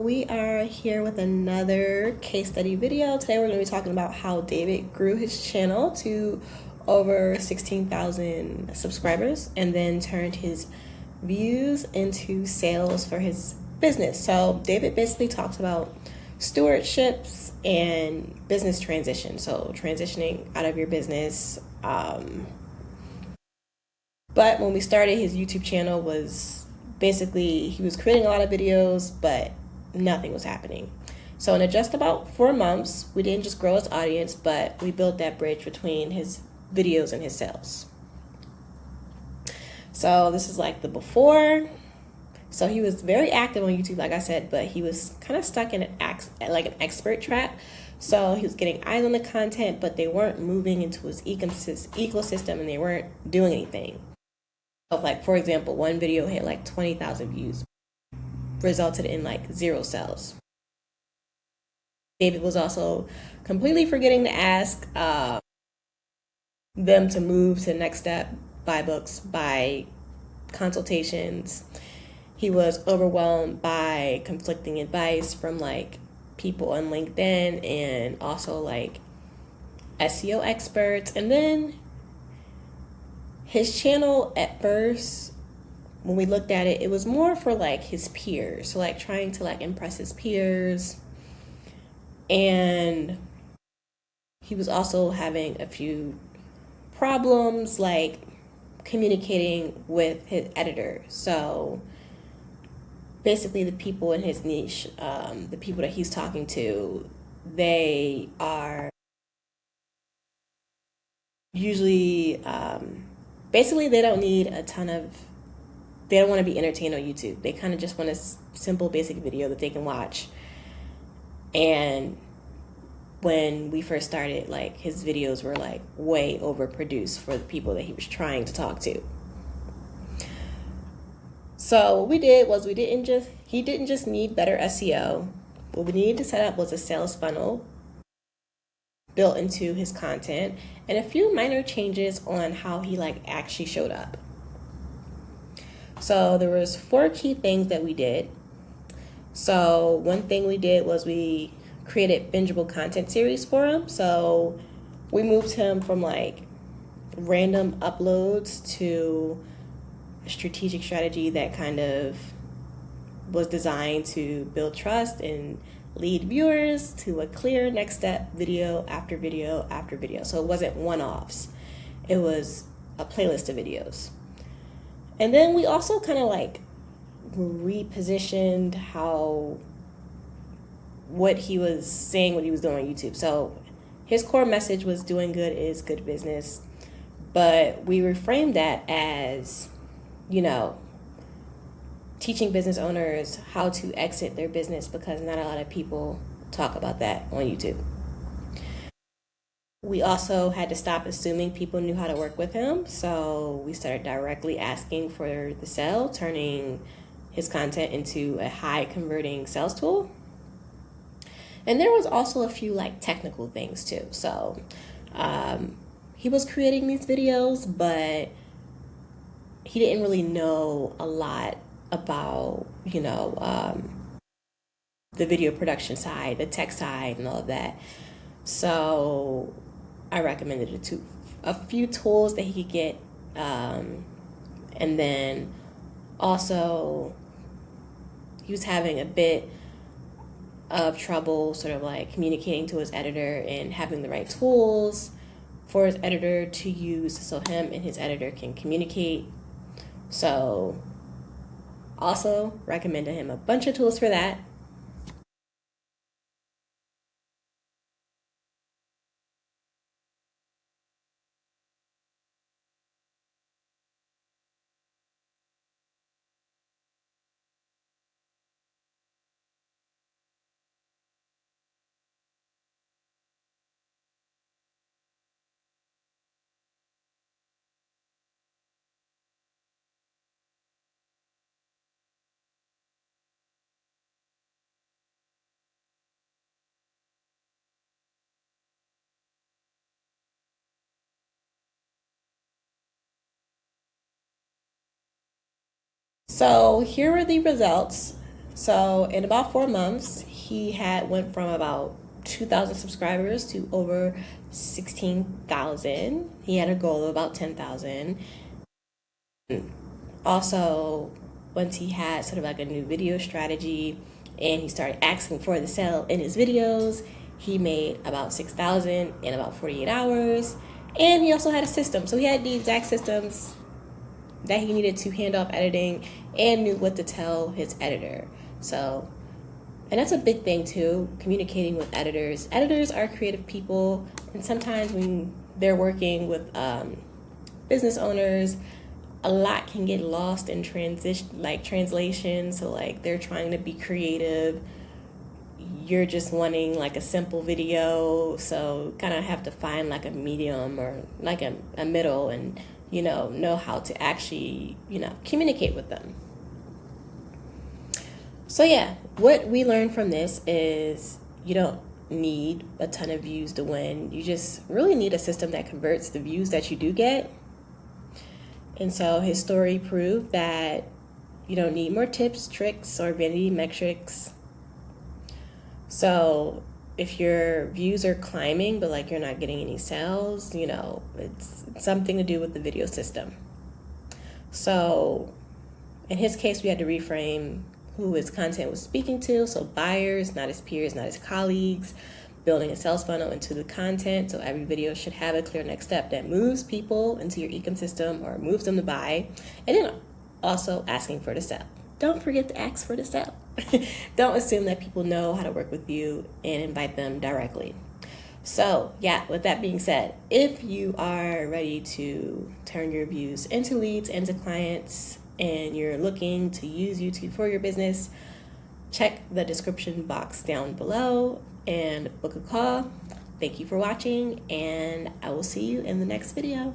We are here with another case study video. Today we're going to be talking about how David grew his channel to over 16,000 subscribers and then turned his views into sales for his business. So David basically talks about stewardships and business transition. So transitioning out of your business. But when we started, his YouTube channel was basically, he was creating a lot of videos, but nothing was happening. So in just about 4 months, we didn't just grow his audience, but we built that bridge between his videos and his sales. So this is like the before. So he was very active on YouTube, like I said, but he was kind of stuck in an expert trap. So he was getting eyes on the content, but they weren't moving into his ecosystem and they weren't doing anything. So like, for example, one video hit like 20,000 views, resulted in like 0 sales. David was also completely forgetting to ask them to move to the next step, buy books, buy consultations. He was overwhelmed by conflicting advice from like people on LinkedIn and also like SEO experts. And then his channel at first, when we looked at it, it was more for like his peers. So like trying to like impress his peers. And he was also having a few problems like communicating with his editor. So basically the people in his niche, the people that he's talking to, they are usually basically they don't need a ton of, they don't want to be entertained on YouTube. They kind of just want a simple basic video that they can watch. And when we first started, like his videos were like way overproduced for the people that he was trying to talk to. So what we did was he didn't just need better SEO. What we needed to set up was a sales funnel built into his content and a few minor changes on how he like actually showed up. So there was 4 key things that we did. So one thing we did was we created bingeable content series for him. So we moved him from like random uploads to a strategic strategy that kind of was designed to build trust and lead viewers to a clear next step, video after video after video. So it wasn't one-offs. It was a playlist of videos. And then we also kind of like repositioned what he was saying, what he was doing on YouTube. So his core message was doing good is good business, but we reframed that as, teaching business owners how to exit their business, because not a lot of people talk about that on YouTube. We also had to stop assuming people knew how to work with him, so we started directly asking for the sale, turning his content into a high converting sales tool. And there was also a few like technical things too. So he was creating these videos, but he didn't really know a lot about, the video production side, the tech side, and all of that. So I recommended a few tools that he could get. And then also he was having a bit of trouble sort of like communicating to his editor and having the right tools for his editor to use so him and his editor can communicate. So also recommended him a bunch of tools for that. So here are the results. So in about 4 months, he went from about 2,000 subscribers to over 16,000. He had a goal of about 10,000. Also, once he had sort of like a new video strategy and he started asking for the sale in his videos, he made about 6,000 in about 48 hours. And he also had a system. So he had the exact systems that he needed to hand off editing and knew what to tell his editor. So, and that's a big thing too, communicating with editors. Editors are creative people, and sometimes when they're working with business owners, a lot can get lost in translation. So like they're trying to be creative, you're just wanting like a simple video, so kind of have to find like a medium or like a middle, and know how to actually communicate with them. So yeah, what we learned from this is you don't need a ton of views to win. You just really need a system that converts the views that you do get. And so his story proved that you don't need more tips, tricks, or vanity metrics. So if your views are climbing, but like you're not getting any sales, it's something to do with the video system. So in his case, we had to reframe who his content was speaking to. So buyers, not his peers, not his colleagues, building a sales funnel into the content. So every video should have a clear next step that moves people into your ecosystem or moves them to buy. And then also asking for the sell. Don't forget to ask for the sell. Don't assume that people know how to work with you and invite them directly. So yeah, with that being said, if you are ready to turn your views into leads, into clients, and you're looking to use YouTube for your business, check the description box down below and book a call. Thank you for watching, and I will see you in the next video.